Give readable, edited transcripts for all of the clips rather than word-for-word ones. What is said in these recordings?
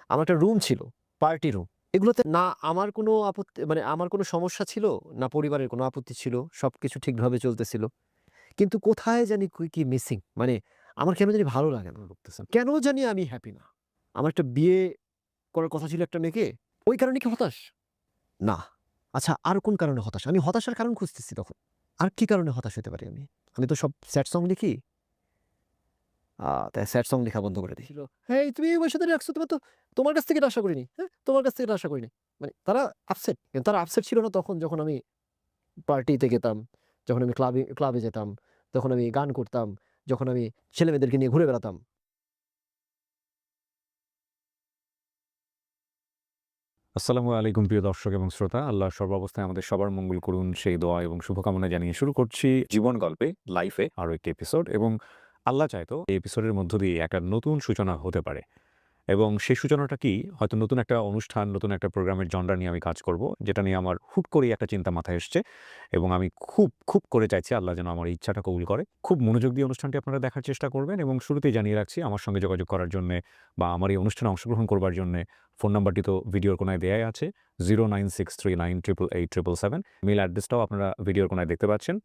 আমার একটা রুম ছিল, পার্টি রুম। এগুলোতে না আমার কোনো আপত্তি, মানে আমার কোনো সমস্যা ছিল, না পরিবারের কোনো আপত্তি ছিল। সবকিছু ঠিকভাবে চলতেছিল। কিন্তু কোথায় জানি কি মিসিং। মানে আমার কেন জানি ভালো লাগে না। করতেছেন। কেন জানি আমি হ্যাপি না। আমার একটা বিয়ে করার কথা ছিল একটা মেয়েকে। ওই কারণে কি হতাশ? না। আচ্ছা, আর কোন কারণে হতাশ? আমি হতাশার কারণ খুঁজতেছি তখন। আর কি কারণে হতাশ হতে পারি আমি? আমি তো সব স্যাড সং লিখি। তাই স্যাড সং লেখা বন্ধ করে দিই। "হেই তুমি এই বয়সে দাঁড়িয়ে রাখছো, তোমার কাছ থেকে এটা আশা করিনি। হ্যাঁ? তোমার কাছ থেকে এটা আশা করিনি।" মানে তারা আপসেট। কিন্তু তারা আপসেট ছিল না তখন যখন আমি পার্টিতে যেতাম, যখন আমি ক্লাবে যেতাম, যখন আমি গান করতাম, যখন আমি ছেলেমেয়েদেরকে নিয়ে ঘুরে বেড়াতাম। আসসালামু আলাইকুম প্রিয় দর্শক এবং শ্রোতা। আল্লাহ সর্বাবস্থায় আমাদের সবার মঙ্গল করুন সেই দোয়া এবং শুভকামনা জানিয়ে শুরু করছি জীবন গল্পে লাইফে আরো একটি এপিসোড এবং আল্লাহ চাইতো এই এপিসোডের মধ্য দিয়ে একটা নতুন সূচনা হতে পারে। এবং সেই সূচনাটা কি হয়তো নতুন একটা অনুষ্ঠান, নতুন একটা প্রোগ্রামের জনরা নিয়ে আমি কাজ করব। যেটা নিয়ে আমার হুট করেই একটা চিন্তা মাথায় এসছে এবং আমি খুব করে চাইছি আল্লাহ যেন আমার এই ইচ্ছাটা কবুল করে। খুব মনোযোগ দিয়ে অনুষ্ঠানটি আপনারা দেখার চেষ্টা করবেন এবং শুরুতেই জানিয়ে রাখছি আমার সঙ্গে যোগাযোগ করার জন্যে বা আমার এই অনুষ্ঠানে অংশগ্রহণ করবার জন্যে ফোন নাম্বারটি তো ভিডিওর কোনায় দেয়াই আছে 09639887777। মেইল অ্যাড্রেসটাও আপনারা ভিডিওর কোনায় দেখতে পাচ্ছেন।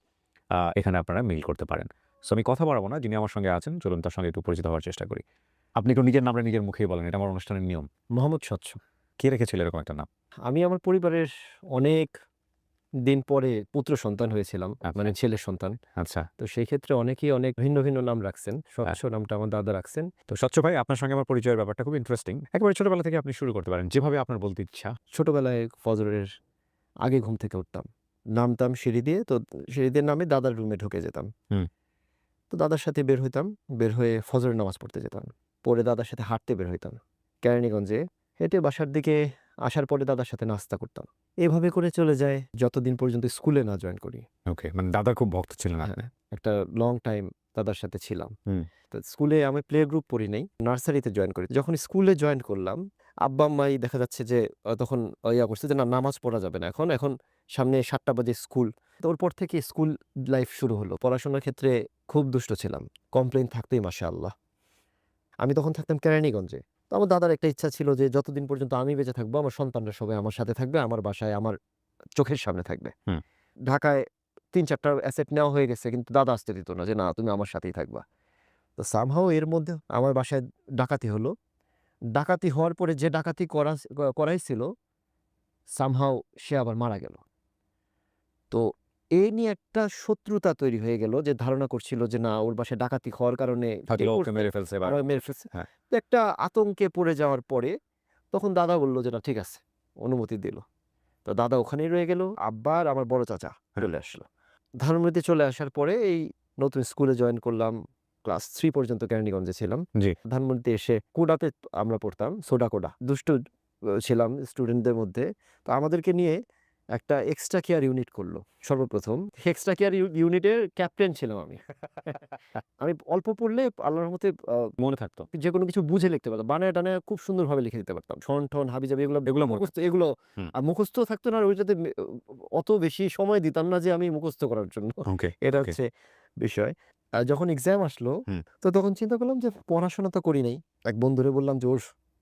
এখানে আপনারা মেইল করতে পারেন। সো আমি কথা বাড়াবো না, যিনি আমার সঙ্গে আছেন চলুন তার সঙ্গে একটু পরিচিত হওয়ার চেষ্টা করি। আপনি একটু নিজের নামটা নিজের মুখেই বলেন। এটা আমার অনুষ্ঠানের নিয়ম। মোহাম্মদ স্বচ্ছ। কে রেখেছিল এরকম একটা নাম? আমি আমার পরিবারের অনেক দিন পরে পুত্র সন্তান হয়েছিলাম। আচ্ছা, মানে ছেলের সন্তান। আচ্ছা। তো সেই ক্ষেত্রে অনেকেই অনেক ভিন্ন, ভিন্ন নাম রাখছেন। হ্যাঁ। স্বচ্ছ নামটা আমার দাদা রাখছেন। তো স্বচ্ছ ভাই আপনার সঙ্গে আমার পরিচয়ের ব্যাপারটা খুব ইন্টারেস্টিং। একেবারে ছোটবেলা থেকে আপনি শুরু করতে পারেন। যেভাবে আপনার বলতে ইচ্ছা। ছোটবেলায় ফজরের আগে ঘুম থেকে উঠতাম। নামতাম সিঁড়ি দিয়ে। তো সিঁড়ি দিয়ে নামে দাদার রুমে ঢুকে যেতাম। হুম। তো দাদার সাথে বের হইতাম। বের হয়ে ফজরের নামাজ পড়তে যেতাম। পরে দাদার সাথে হাঁটতে বের হইতাম। কেরানীগঞ্জে হেঁটে বাসার দিকে আসার পরে দাদার সাথে নাস্তা করতাম। এভাবে করে চলে যায় যতদিন পর্যন্ত স্কুলে না জয়েন করি। ওকে। মানে দাদার খুব ভক্ত ছিলেন আপনি। হ্যাঁ, একটা লং টাইম দাদার সাথে ছিলাম। হুম। তো স্কুলে আমি প্লে গ্রুপ পড়ি নাই। নার্সারিতে জয়েন করি। যখন স্কুলে জয়েন করলাম, আব্বা-আম্মাই দেখা যাচ্ছে যে তখন করছে যে না নামাজ পড়া যাবে না এখন। এখন সামনে ৭ঃ০০ বাজে স্কুল। তো ওর পর থেকে স্কুল লাইফ শুরু হলো। পড়াশোনার ক্ষেত্রে খুব দুষ্ট ছিলাম। কমপ্লেইন থাকতই মাশাআল্লাহ। আমি তখন থাকতাম কেরানীগঞ্জে। তো আমার দাদার একটা ইচ্ছা ছিল যে যতদিন পর্যন্ত আমি বেঁচে থাকবো, আমার সন্তানরা সবাই আমার সাথে থাকবে, আমার বাসায় আমার চোখের সামনে থাকবে। হুম। ঢাকায় ৩-৪ টা অ্যাসেট নেওয়া হয়ে গেছে কিন্তু দাদা আসতে দিত না যে, "না তুমি আমার সাথেই থাকবা।" তো সামহাউ এর মধ্যে আমার বাসায় ডাকাতি হলো। ডাকাতি হওয়ার পরে যে ডাকাতি করাইছিল সামহাউ সে আবার মারা গেল। তো এ নিয়ে একটা শত্রুতা তৈরি হয়ে গেল যে ধারণা করছিল যে না ওর বাসায় ডাকাতি হওয়ার কারণে কে হয়তোবা ওকে করছে? মেরে ফেলছে বা আমাকে মেরে ফেলছে। হ্যাঁ। তো একটা আতঙ্কে পড়ে যাওয়ার পরে তখন দাদা বলল যে, "না ঠিক আছে।" অনুমতি দিল। তো দাদা ওখানেই রয়ে গেল। আব্বা আর আমার বড় চাচা হ্যাঁ। চলে আসলো। ধানমন্ডিতে চলে আসার পরে এই নতুন স্কুলে জয়েন করলাম। ক্লাস 3 পর্যন্ত কেরানীগঞ্জে ছিলাম। জি। ধানমন্ডিতে এসে কোডাতে আমরা পড়তাম, সোডা কোডা। দুষ্টু ছিলাম স্টুডেন্টদের মধ্যে। তো আমাদেরকে নিয়ে একটা এক্সট্রা কেয়ার ইউনিট করল সর্বপ্রথম। এক্সট্রা কেয়ার ইউনিটের ক্যাপ্টেন ছিলাম আমি। আমি অল্প পড়লে আল্লাহর রহমতে মনে থাকতো। যেকোনো কিছু বুঝে লিখতে পারতাম। বানায়-টানায় খুব সুন্দরভাবে লিখে দিতে পারতাম। সন-টন, হাবি-জাবি এগুলো এগুলো মনে মুখস্থ থাকতো। এগুলো হুম। মুখস্থ থাকতো না আর ওইটাতে অত বেশি সময় দিতাম না যে আমি মুখস্থ করার জন্য। ওকে, এটা ওকে। হচ্ছে বিষয়। যখন এক্সাম আসলো হুম। তো তখন চিন্তা করলাম যে পড়াশোনা তো করি নাই। এক বন্ধুরে বললাম যে, "ওর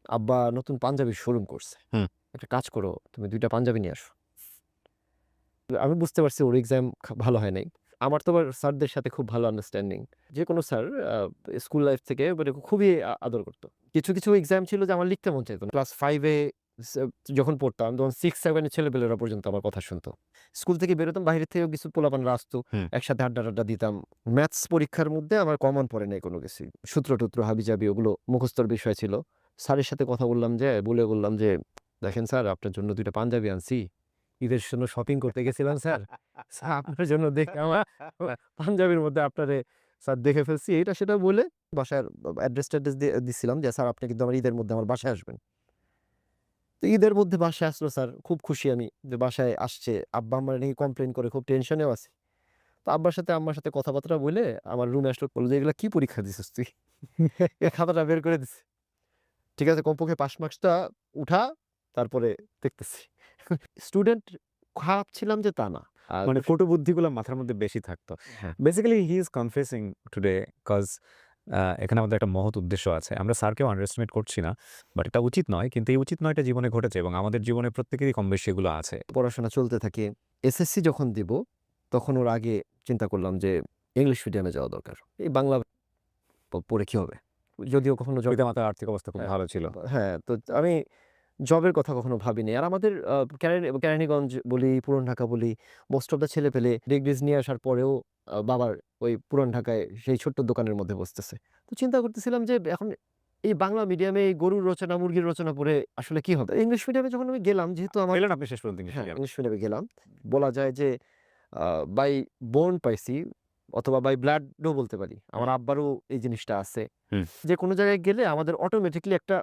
আব্বা নতুন পাঞ্জাবির শোরুম করছে। হুম। একটা কাজ করো, তুমি ২ টা পাঞ্জাবি নিয়ে আসো।" আমি বুঝতে পারছি ওর এক্সাম ভালো হয় নাই। আমার তো আবার স্যারদের সাথে খুব ভালো আন্ডারস্ট্যান্ডিং। যেকোনো স্যার স্কুল লাইফ থেকে মানে খুবই আদর করত। কিছু, কিছু এক্সাম ছিল যে আমার লিখতে মন চাইত না। ক্লাস 5 এ সে যখন পড়তাম তখন 6-7 এর ছেলেপেলেরা পর্যন্ত আমার কথা শুনত। স্কুল থেকে বেরোতাম বাইরে থেকেও কিছু পোলাপানরা আসতো। হুম। একসাথে আড্ডা-টাড্ডা দিতাম। ম্যাথস পরীক্ষার মধ্যে আমার কমন পড়ে নাই কোনো কিছুই। সূত্র-টুত্র হাবিজাবি ওগুলো মুখস্থর বিষয় ছিল। স্যারের সাথে কথা বললাম যে বললাম যে, "দেখেন স্যার আপনার জন্য ২ টা পাঞ্জাবি আনছি। ঈদের জন্য শপিং করতে গেছিলাম স্যার। স্যার আপনার জন্য দেখে আমার পাঞ্জাবির মধ্যে আপনারে স্যার দেখে ফেলছি।" এইটা সেটা বলে বাসার অ্যাড্রেস-ট্যাড্রেস দিচ্ছিলাম যে, "স্যার আপনি কিন্তু আমার ঈদের মধ্যে আমার বাসায় আসবেন।" তো ঈদের মধ্যে বাসায় আসলো স্যার। খুব খুশি আমি যে বাসায় আসছে। আব্বা-আম্মা নাকি কমপ্লেইন করে খুব টেনশনেও আছি। তো আব্বার সাথে আম্মার সাথে কথাবার্তা বলে আমার রুমে আসলো বলল যে, "এগুলা কি পরীক্ষা দিছিস তুই?" এই খাতাটা বের করে দিছে। ঠিক আছে কমপক্ষে পাস মার্কসটা উঠা তারপরে দেখতেছি। স্টুডেন্ট খারাপ ছিলাম যে তা না। মানে কটু বুদ্ধিগুলো মাথার মধ্যে বেশি থাকতো। হ্যাঁ। Basically he is কনফেসিং today 'cause এখানে আমাদের একটা মহৎ উদ্দেশ্য আছে। আমরা স্যারকেও আন্ডারএস্টিমেট করছি না। বাট এটা উচিত নয়। কিন্তু এই উচিত নয়টা জীবনে ঘটেছে এবং আমাদের জীবনে প্রত্যেকেরই কমবেশি এগুলো আছে। পড়াশোনা চলতে থাকে। এসএসসি যখন দিব, তখন ওর আগে চিন্তা করলাম যে ইংলিশ মিডিয়ামে যাওয়া দরকার। এই বাংলা পড়ে কি হবে? যদিও কখনো পিতামাতার আর্থিক অবস্থা খুব হ্যাঁ, ভালো ছিল। হ্যাঁ, তো আমি জবের কথা কখনো ভাবিনি। আর আমাদের কেরানীগঞ্জ বলি, পুরান ঢাকা বলি, মোস্ট অফ দ্যা ছেলেপেলে ডিগ্রিজ নিয়ে আসার পরেও বাবার ওই পুরান ঢাকায় সেই ছোট্ট দোকানের মধ্যে বসতেছে। তো চিন্তা করতেছিলাম যে এখন এই বাংলা মিডিয়ামে এই গরুর রচনা, মুরগির রচনা পড়ে আসলে কি হবে? ইংলিশ মিডিয়ামে যখন আমি গেলাম, যেহেতু আমার পেলেন আপনি শেষ পর্যন্ত ইংলিশ হ্যাঁ, মিডিয়ামে? ইংলিশ মিডিয়ামে গেলাম। বলা যায় যে বাই বোর্ন পাইছি অথবা বাই ব্লাডও বলতে পারি। আমার আব্বারও এই জিনিসটা আছে। হুম। যে কোনো জায়গায় গেলে আমাদের অটোমেটিক্যালি একটা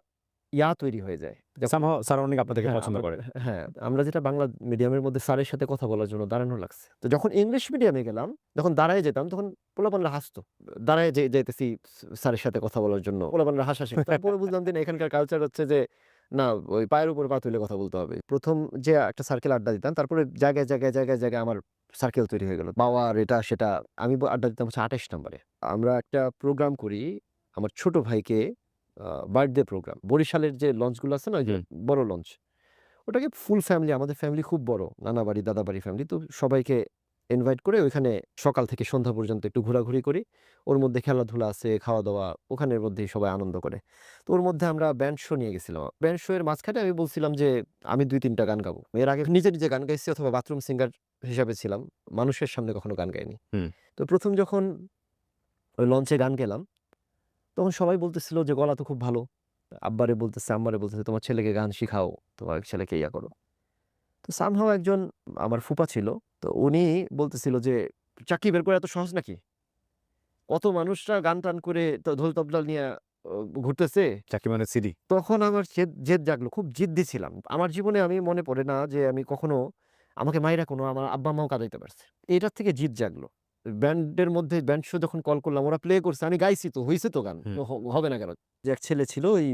তৈরি হয়ে যায়। সামহাউ স্যার অনেক আপনাদেরকে হ্যাঁ, পছন্দ করে। হ্যাঁ, আমরা যেটা বাংলা মিডিয়ামের মধ্যে স্যারের সাথে কথা বলার জন্য দাঁড়ানো লাগছে। তো যখন ইংলিশ মিডিয়ামে গেলাম, যখন দাঁড়ায় যেতাম তখন পোলাপানরা হাসতো। দাঁড়ায় যাইতেছি স্যারের সাথে কথা বলার জন্য। পোলাপানরা হাসাহাসি। তারপরে বুঝলাম যে না, এখানকার কালচার হচ্ছে যে না, ওই পায়ের উপরে পা তুলে কথা বলতে হবে। ১ম যে একটা সার্কেল আড্ডা দিতাম, তারপরে জায়গায় আমার সার্কেল তৈরি হয়ে গেল। বাওয়ার এটা সেটা। আমি আড্ডা দিতাম হচ্ছে ২৮ নম্বরে। আমরা একটা প্রোগ্রাম করি আমার ছোট ভাইকে, বার্থডে প্রোগ্রাম। বরিশালের যে লঞ্চগুলো আছে না, ওই যে বড় লঞ্চ, ওটাকে ফুল ফ্যামিলি, আমাদের ফ্যামিলি খুব বড়, নানা বাড়ি দাদা বাড়ি ফ্যামিলি, তো সবাইকে ইনভাইট করে ওইখানে সকাল থেকে সন্ধ্যা পর্যন্ত একটু ঘোরাঘুরি করি। ওর মধ্যে খেলাধুলা আছে, খাওয়া দাওয়া, ওখানের মধ্যেই সবাই আনন্দ করে। তো ওর মধ্যে আমরা ব্যান্ড শো নিয়ে গেছিলাম। ব্যান্ড শো এর মাঝখানে আমি বলছিলাম যে আমি ২-৩টা গান গাবো। এর আগে নিজে নিজে গান গাইছি অথবা বাথরুম সিঙ্গার হিসাবে ছিলাম, মানুষের সামনে কখনো গান গাইনি। তো প্রথম যখন ওই লঞ্চে গান গেলাম, তখন সবাই বলতেছিল যে গলা তো খুব ভালো। আব্বারে বলতেছে, আম্মারে বলতেছে তোমার ছেলেকে গান শিখাও, তোমার ছেলেকে ইয়া করো। তো সামহাউ একজন আমার ফুপা ছিল। তো উনি বলতেছিল যে চাকরি বের করা এত সহজ নাকি? কত মানুষরা গান-টান করে ঢোল তবলা নিয়ে ঘুরতেছে। চাকরি মানে সিডি। তখন আমার জেদ জাগলো। খুব জিদ্দি ছিলাম। আমার জীবনে আমি মনে পড়ে না যে আমি কখনো আমাকে মাইরা কোনো আমার আব্বা-আম্মাও কাঁদাইতে পারছে। এটার থেকে জিদ জাগলো। ব্যান্ডের মধ্যে ব্যান্ড শো যখন কল করলাম, ওরা প্লে করছে। আমি গাইছি তো, হইছে তো গান। হবে না কেন? যে এক ছেলে ছিল ওই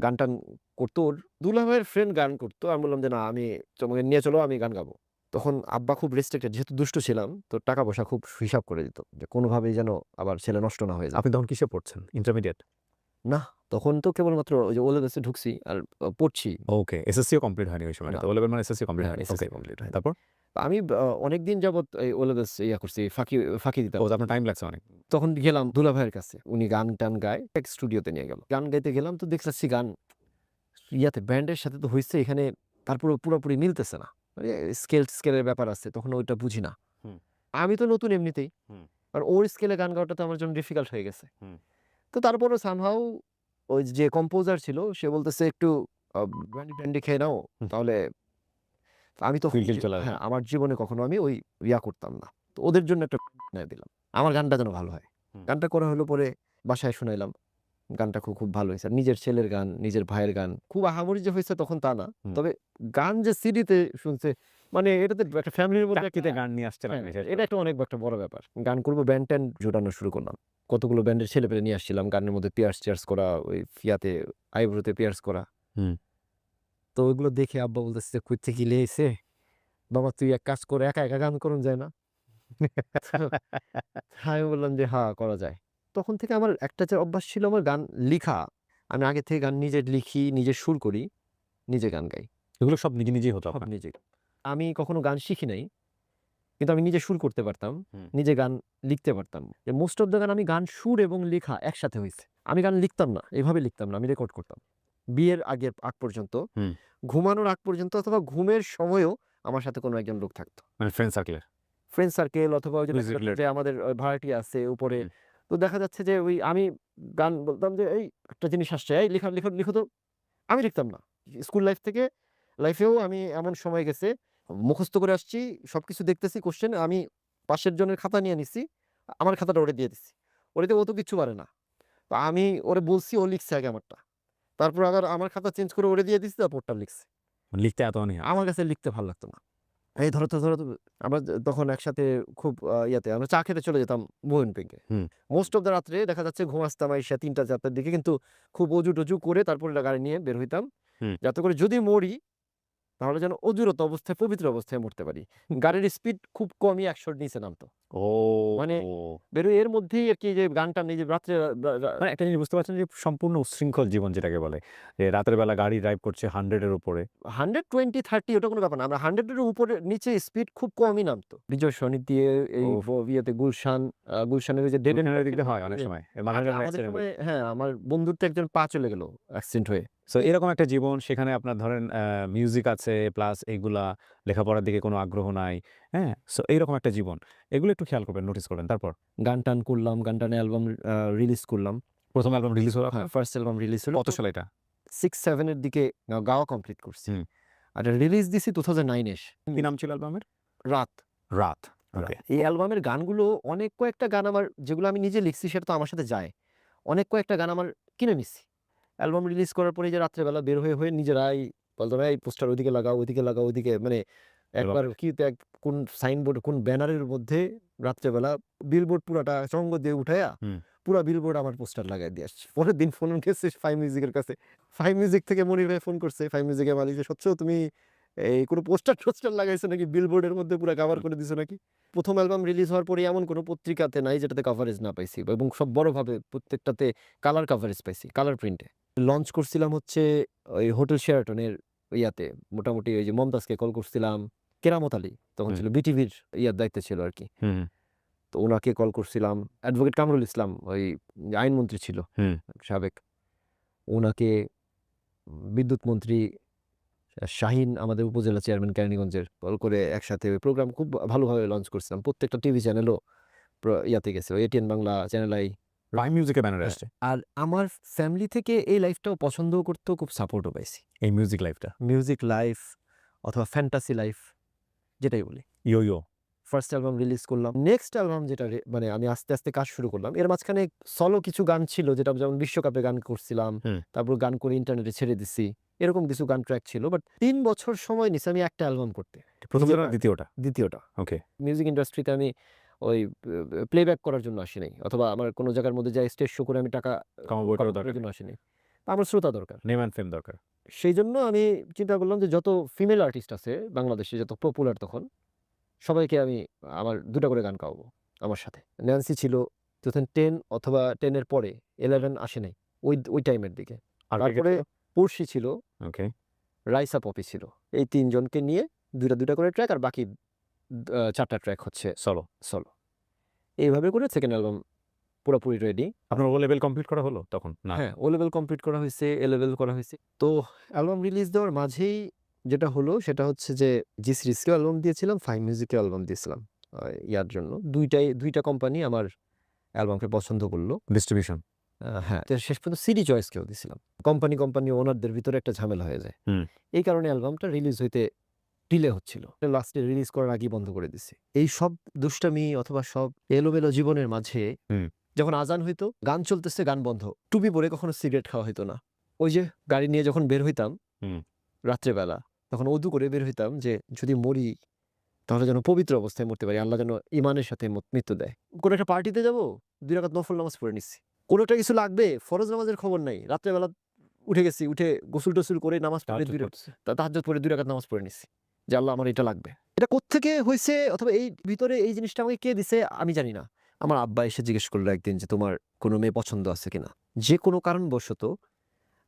গান-টান করতো। ওর দুলাভাইয়ের ফ্রেন্ড গান করতো। আমি বললাম যে না, আমি তোমাকে নিয়ে চলো, আমি গান গাবো। তখন আব্বা খুব রেস্ট্রিক্টেড, যেহেতু দুষ্ট ছিলাম, তো টাকা পয়সা খুব হিসাব করে দিত। যে কোনোভাবেই যেন আবার ছেলে নষ্ট না হয়ে যায়। আপনি তখন কিসে পড়ছেন? ইন্টারমিডিয়েট? না, তখন তো কেবলমাত্র ওই যে ও-লেভেলসে ঢুকছি আর পড়ছি। ওকে, এসএসসিও কমপ্লিট হয়নি ওই সময়। না। তো ও লেভেল মানে এসএসসি কমপ্লিট হ্যাঁ, হয়নি। এসএসসি ওকে, কমপ্লিট হয়নি। তারপর? আমি অনেকদিন যাবৎ এই ও-লেভেলস করছি, ফাঁকি দিতাম। ও, তো আপনার টাইম লাগছে অনেক। তখন গেলাম দুলাভাইয়ের কাছে। উনি গান-টান গায়। এক স্টুডিওতে নিয়ে গেল। গান গাইতে গেলাম, তো দেখতেছি গান ব্যান্ডের সাথে তো হইছে, এখানে তারপরে পুরোপুরি মিলতেছে না। মানে স্কেলের ব্যাপার আছে। তখন ওইটা বুঝি না। হুম। আমি তো নতুন এমনিতেই। হুম। আর ওর স্কেলে গান গাওয়াটা তো আমার জন্য ডিফিকাল্ট হয়ে গেছে। হুম। তো তারপরেও সামহাউ ওই যে কম্পোজার ছিল, সে বলতেছে একটু ব্র্যান্ডি খেয়ে নাও, তাহলে আমি তো ফিল চলে আসবে। হ্যাঁ, আমার জীবনে কখনো আমি ওই করতাম না। তো ওদের জন্য একটা বানায় দিলাম। আমার গানটা যেন ভালো হয়। গানটা করা হলো, পরে বাসায় শুনাইলাম। গানটা খুব ভালো হইছে। আর নিজের ছেলের গান, নিজের ভাইয়ের গান। খুব আহামরি যে হইছে তখন তা না। তবে গান যে সিডিতে শুনছে, মানে এটাতে একটা ফ্যামিলির মধ্যে চাকরিতে গান নিয়ে আসছেন হ্যাঁ, আপনি শেষ এটা একটা অনেক একটা বড় ব্যাপার। গান করব, ব্যান্ড-ট্যান্ড জোটানো শুরু করলাম। কতগুলো ব্যান্ডের ছেলেপেলে নিয়ে আসছিলাম। গানের মধ্যে পিয়ার্স করা, ওই আইব্রোতে পিয়ার্স করা। হুম। তো ওইগুলো দেখে আব্বা বলতেছে যে, "কই থেকে লিয়াইছে? বাবা তুই এক কাজ কর, একা গান করুন যায় না?" আমি বললাম যে, "হ্যাঁ, করা যায়।" তখন থেকে আমার একটা যে অভ্যাস ছিল আমার গান লিখা। আমি আগে থেকে গান নিজে লিখি, নিজে সুর করি, নিজে গান গাই। এগুলো সব নিজে নিজেই হতো সব আপনার? নিজে। আমি কখনো গান শিখি নাই। কিন্তু আমি নিজে সুর করতে পারতাম। হুম। নিজে গান লিখতে পারতাম। মোস্ট অফ দ্যা গান আমি গান সুর এবং লেখা একসাথে হইছে। আমি গান লিখতাম না, এভাবে লিখতাম না। আমি রেকর্ড করতাম। বিয়ের আগ পর্যন্ত, হুম। ঘুমানোর আগ পর্যন্ত অথবা ঘুমের সময়ও আমার সাথে কোনো একজন লোক থাকতো। মানে ফ্রেন্ড সার্কেলের? ফ্রেন্ড সার্কেল অথবা ওই যে Music related? যে আমাদের ভাড়াটিয়া আছে উপরে। হুম। তো দেখা যাচ্ছে যে ওই আমি গান বলতাম যে, "এই একটা জিনিস আসছে, এই লিখো তো।" আমি লিখতাম না। স্কুল লাইফেও আমি এমন সময় গেছে, মুখস্থ করে আসছি, সবকিছু দেখতেছি কোয়েশ্চেন, আমি পাশের জনের খাতা নিয়ে নিছি। আমার খাতাটা ওরে দিয়ে দিছি। ওরে ও তো কিচ্ছু পারে না। তো আমি ওরে বলছি, ও লিখছে আগে আমারটা। তারপর আবার আমার খাতা চেঞ্জ করে ওরে দিয়ে দিছি, তারপর ওরটা লিখছে। মানে লিখতে এত অনীহা? আমার কাছে লিখতে ভাল লাগতো না। এই ধরো তো আমরা তখন একসাথে খুব আমরা চা খেতে চলে যেতাম মোহনপেকে। হুম। মোস্ট অফ দ্যা রাত্রে দেখা যাচ্ছে ঘুম আসতাম আইসা ৩টা-৪টার দিকে, কিন্তু খুব অজু-টজু করে তারপরে গাড়ি নিয়ে বের হইতাম। হুম। যাতে করে যদি মরি, তাহলে যেন অজুরত অবস্থায় পবিত্র অবস্থায় মরতে পারি। গাড়ির স্পিড খুব কমই ১০০ র নিচে নামতো। ও মানে ও। বেরোয় এর মধ্যেই আরকি যে গান-টান এই যে রাত্রে মানে একটা জিনিস বুঝতে পারছেন যে সম্পূর্ণ উচ্ছৃঙ্খল জীবন যেটাকে বলে। যে রাতের বেলা গাড়ি ড্রাইভ করছে 100 এর উপরে। 120, 30 ওটা কোনো ব্যাপার না। আমরা 100 এর উপরে নিচে স্পিড খুব কমই নামতো। বিজয় সরণি দিয়ে এই উফ! ইয়েতে গুলশান, গুলশানের ওই যে ডেড এন্ড গুলশানের দিক দিয়ে হয় অনেক সময়। এর মাঝখানে আমাদের অ্যাক্সিডেন্ট সময় হ্যাঁ, আমার বন্ধুর তো একজন পা চলে গেল অ্যাক্সিডেন্ট হয়ে। সো এরকম একটা জীবন সেখানে আপনার ধরেন মিউজিক আছে প্লাস এইগুলা লেখাপড়ার দিকে কোনো আগ্রহ নাই। হ্যাঁ? সো এইরকম একটা জীবন। এগুলো একটু খেয়াল করবেন, নোটিস করবেন। তারপর? গান-টান করলাম, গান-টান অ্যালবাম রিলিজ করলাম। ১ম অ্যালবাম রিলিজ হলো হ্যাঁ, আপনার? ফার্স্ট অ্যালবাম রিলিজ হলো। কত সালে এটা? 6-7 এর দিকে গাওয়া কমপ্লিট করছি। হুম। আর রিলিজ দিছি 2009 এ। কি নাম ছিল অ্যালবামের? রাত। রাত। রাত। ওকে। এই অ্যালবামের গানগুলো অনেক কয়েকটা গান আমার যেগুলো আমি নিজে লিখছি সেটা তো আমার সাথে যায়। অনেক কয়েকটা গান আমার কিনে নিছি। অ্যালবাম রিলিজ করার পরে যে রাত্রেবেলা বের হয়ে নিজেরাই বলতাম, "এই পোস্টার ওইদিকে লাগাও, ওইদিকে লাগাও, ওইদিকে" মানে একবার অ্যালবামের। কি এক কোন সাইনবোর্ড কোন ব্যানারের মধ্যে রাত্রেবেলা বিলবোর্ড পুরাটা চঙ্গ দিয়ে উঠাইয়া হুম। পুরা বিলবোর্ড আমার পোস্টার লাগায় দিয়ে আসছে। পরের দিন ফোন গেছে ফাইভ মিউজিকের কাছে। ফাইভ মিউজিক থেকে মনির ভাই ফোন করছে। ফাইভ মিউজিকের মালিক যে, "সচ্ছ তুমি এই কোনো পোস্টার-টোস্টার লাগাইছো নাকি? বিলবোর্ডের মধ্যে পুরা কভার করে দিছো নাকি?" ১ম অ্যালবাম রিলিজ হওয়ার পরে এমন কোনো পত্রিকাতে নাই যেটাতে কভারেজ না পাইছি এবং সব বড়ভাবে প্রত্যেকটাতে কালার কভারেজ পাইছি, কালার প্রিন্টে। লঞ্চ করছিলাম হচ্ছে ওই হোটেল শেরাটনের ইয়াতে মোটামুটি ওই যে মমতাজকে কল করছিলাম। কেরামত আলী তখন হুম। ছিল বিটিভির ইয়ার দায়িত্বে ছিল আরকি। হুম, হুম। তো উনাকে কল করছিলাম। অ্যাডভোকেট কামরুল ইসলাম ওই আইনমন্ত্রী ছিল হুম। সাবেক। উনাকে বিদ্যুৎ মন্ত্রী শাহীন আমাদের উপজেলা চেয়ারম্যান কেরানীগঞ্জের কল করে একসাথে ওই প্রোগ্রাম খুব ভালোভাবে লঞ্চ করছিলাম। প্রত্যেকটা টিভি চ্যানেলও ইয়াতে গেছে। ওই ATN Bangla, channel I. Prime মিউজিকের ব্যানারে হ্যাঁ, আসছে আর আমার ফ্যামিলি থেকে এই লাইফটাও পছন্দও করত, খুব সাপোর্টও পাইছি। এই মিউজিক লাইফটা। মিউজিক লাইফ অথবা ফ্যান্টাসি লাইফ যেটাই বলি। ইয়ো, ইয়ো। ফার্স্ট অ্যালবাম রিলিজ করলাম। নেক্সট অ্যালবাম যেটা মানে আমি আস্তে কাজ শুরু করলাম। এর মাঝখানে সলো কিছু গান ছিল যেটা যেমন বিশ্বকাপে গান করছিলাম। হুম। তারপর গান করে ইন্টারনেটে ছেড়ে দিছি। এরকম কিছু গান ট্র্যাক ছিল। বাট ৩ বছর সময় নিছে আমি একটা অ্যালবাম করতে। ১ম টা না নিজের দ্বিতীয়টা? দ্বিতীয়টা। ওকে। মিউজিক ইন্ডাস্ট্রিতে আমি ওই প্লেব্যাক করার জন্য আসি নাই। অথবা আমার কোন জায়গার মধ্যে যাই স্টেজ শো করে আমি টাকা কামাবো এটারও করার দরকার জন্য নেই। আসি নাই। আমার শ্রোতা দরকার। নেম অ্যান্ড ফেম দরকার। সেইজন্য আমি চিন্তা করলাম যে যত ফিমেল আর্টিস্ট আছে বাংলাদেশে যত পপুলার তখন সবাইকে আমি আমার ২ টা করে গান গাওয়াবো আমার সাথে। ন্যান্সি ছিল 2010 অথবা 10 এর পরে 11 আসে নাই। ওই টাইমের দিকে। আর কে, কে তারপরে ছিল? পড়শি ছিল, ওকে। রাইসা পপি ছিল। এই ৩ জনকে নিয়ে ২ টা করে ট্র্যাক আর বাকি ৪ টা ট্র্যাক হচ্ছে সলো। সোলো। এইভাবে করে সেকেন্ড অ্যালবাম পুরাপুরি রেডি। আপনার ও লেভেল কমপ্লিট করা হলো তখন? না। হ্যাঁ, ও লেভেল কমপ্লিট করা হইছে, এ লেভেল করা হইছে। তো অ্যালবাম রিলিজ দেওয়ার মাঝেই যেটা হলো সেটা হচ্ছে যে জি সিরিজকেও অ্যালবাম দিয়েছিলাম, ফাইভ মিউজিকেও অ্যালবাম দিয়েছিলাম। ইয়ার জন্য ২ টা কোম্পানি আমার অ্যালবামকে পছন্দ করল। ডিস্ট্রিবিউশন। হ্যাঁ, তো শেষ পর্যন্ত সিডি চয়েসকেও দিছিলাম। কোম্পানি ওনারদের ভিতরে একটা ঝামেলা হয়ে যায়। হুম। এই কারণে অ্যালবামটা রিলিজ হইতে ডিলে হচ্ছিল। লাস্টে রিলিজ করার আগেই বন্ধ করে দিছি। এই সব দুষ্টামি অথবা সব এলোমেলো জীবনের মাঝে হুম। যখন আজান হইতো, গান চলতেছে, গান বন্ধ। টুপি পরে কখনো সিগারেট খাওয়া হইতো না। ওই যে গাড়ি নিয়ে যখন বের হইতাম হুম। রাত্রেবেলা, তখন অজু করে বের হইতাম যে যদি মরি তাহলে যেন পবিত্র অবস্থায় মরতে পারি। আল্লাহ যেন ঈমানের সাথে মৃত্যু দেয়। কোনো একটা পার্টিতে যাবো, ২ রাকাত নফল নামাজ পড়ে নিচ্ছি। কোনো একটা কিছু লাগবে, ফরজ নামাজের খবর নাই। রাত্রেবেলা উঠে গেছি, উঠে গোসল-টোসল করে নামাজ পড়ে তাহাজ্জুদ পড়তেছে। তাহাজ্জুদ পড়ে ২ রাকাত নামাজ পড়ে নিচ্ছি। যে আল্লাহ আমার এটা লাগবে। এটা কোত্থেকে হইছে অথবা এই ভিতরে এই জিনিসটা আমাকে কে দিছে আমি জানি না। আমার আব্বা এসে জিজ্ঞেস করলো একদিন যে, "তোমার কোনো মেয়ে পছন্দ আছে কিনা?" যে কোনো কারণবশত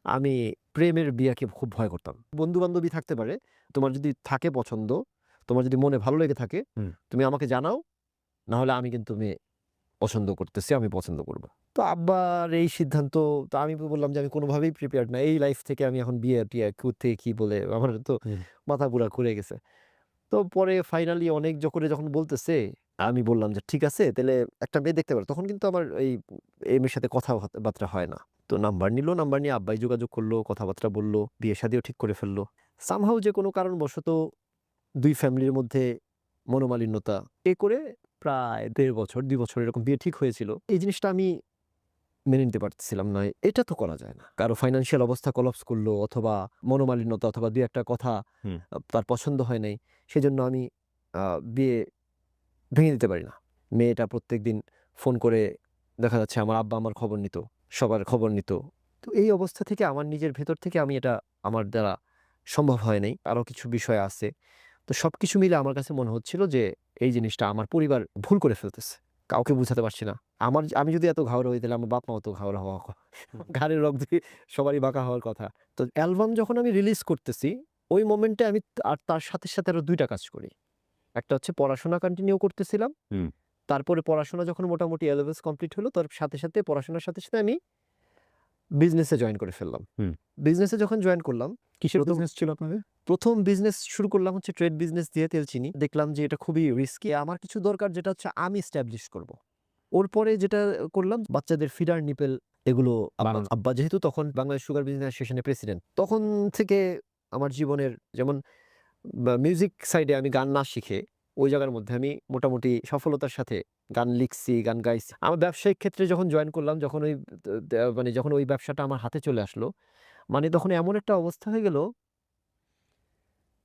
আমি প্রেমের বিয়াকে খুব ভয় করতাম। বন্ধু-বান্ধবী থাকতে পারে। তোমার যদি থাকে পছন্দ, তোমার যদি মনে ভালো লেগে থাকে, হুম। তুমি আমাকে জানাও। না হলে আমি কিন্তু মেয়ে পছন্দ করতেছি, আমি পছন্দ করব। তো আব্বার এই সিদ্ধান্ত তো আমি বললাম যে, "আমি কোনোভাবেই প্রিপেয়ার্ড না। এই লাইফ থেকে আমি এখন বিয়ে-টিয়ে কোত্থেকে কি বলে আমার তো হুম। মাথা পুরা ঘুরে গেছে।" তো পরে ফাইনালি অনেক করে যখন বলতেছে, আমি বললাম যে, "ঠিক আছে তাইলে একটা মেয়ে দেখতে পারো।" তখন কিন্তু আমার এই মেয়ের সাথে কথাবার্তা হয় না। তো নাম্বার নিল, নাম্বার নিয়ে আব্বাই যোগাযোগ করলো, কথাবার্তা বলল, বিয়ে-শাদিও ঠিক করে ফেললো। সামহাউ যে কোনো কারণবশত ২ ফ্যামিলির মধ্যে মনোমালিন্যতা করে প্রায় ১.৫ বছর, ২ বছর এরকম বিয়ে ঠিক হয়েছিল। এই জিনিসটা আমি মেনে নিতে পারতেছিলাম না। এটা তো করা যায় না। কারো ফাইন্যান্সিয়াল অবস্থা কোলাপস করলো অথবা মনোমালিন্যতা অথবা ২-১ টা কথা হুম। তার পছন্দ হয় নাই। সেজন্য আমি আ বিয়ে ভেঙে দিতে পারি না। মেয়েটা প্রত্যেকদিন ফোন করে দেখা যাচ্ছে আমার আব্বা আমার খবর নিত, সবার খবর নিত। তো এই অবস্থা থেকে আমার নিজের ভেতর থেকে আমি এটা আমার দ্বারা সম্ভব হয় নাই। আরো কিছু বিষয় আছে। তো সবকিছু মিলে আমার কাছে মনে হচ্ছিল যে এই জিনিসটা আমার পরিবার ভুল করে ফেলতেছে। কাউকে বুঝাতে পারছি না। আমি যদি এত ঘাওড়া হই তাহলে আমার বাপ-মাও তো ঘাওড়া হওয়া ঘাড়ের রগ দিয়ে সবারই বাঁকা হওয়ার কথা। তো অ্যালবাম যখন আমি রিলিজ করতেছি, ওই মোমেন্টে আমি আর তার সাথে আরো ২ টা কাজ করি। একটা হচ্ছে পড়াশোনা কন্টিনিউ করতেছিলাম। হুম। তারপরে পড়াশোনা যখন মোটামুটি A levels কমপ্লিট হলো, তার সাথে পড়াশোনার সাথে আমি বিজনেসে জয়েন করে ফেললাম। হুম। বিজনেসে যখন জয়েন করলাম, কিসের ১ম বিজনেস ছিল আপনাদের? ১ম বিজনেস শুরু করলাম হচ্ছে ট্রেড বিজনেস দিয়ে তেল চিনি। দেখলাম যে এটা খুবই রিস্কি। আমার কিছু দরকার যেটা হচ্ছে আমি এস্টাবলিশ করব। ওর পরে যেটা করলাম বাচ্চাদের ফিডার নিপেল এগুলো বানানো। আব্বা যেহেতু তখন বাংলাদেশ সুগার বিজনেস অ্যাসোসিয়েশনের প্রেসিডেন্ট। তখন থেকে আমার জীবনের যেমন মিউজিক সাইডে আমি গান না শিখে ওই জায়গার মধ্যে আমি মোটামুটি সফলতার সাথে গান লিখছি, গান গাইছি। আমার ব্যবসায়িক ক্ষেত্রে যখন জয়েন করলাম, যখন ওই মানে যখন ওই ব্যবসাটা আমার হাতে চলে আসলো, মানে তখন এমন একটা অবস্থা হয়ে গেল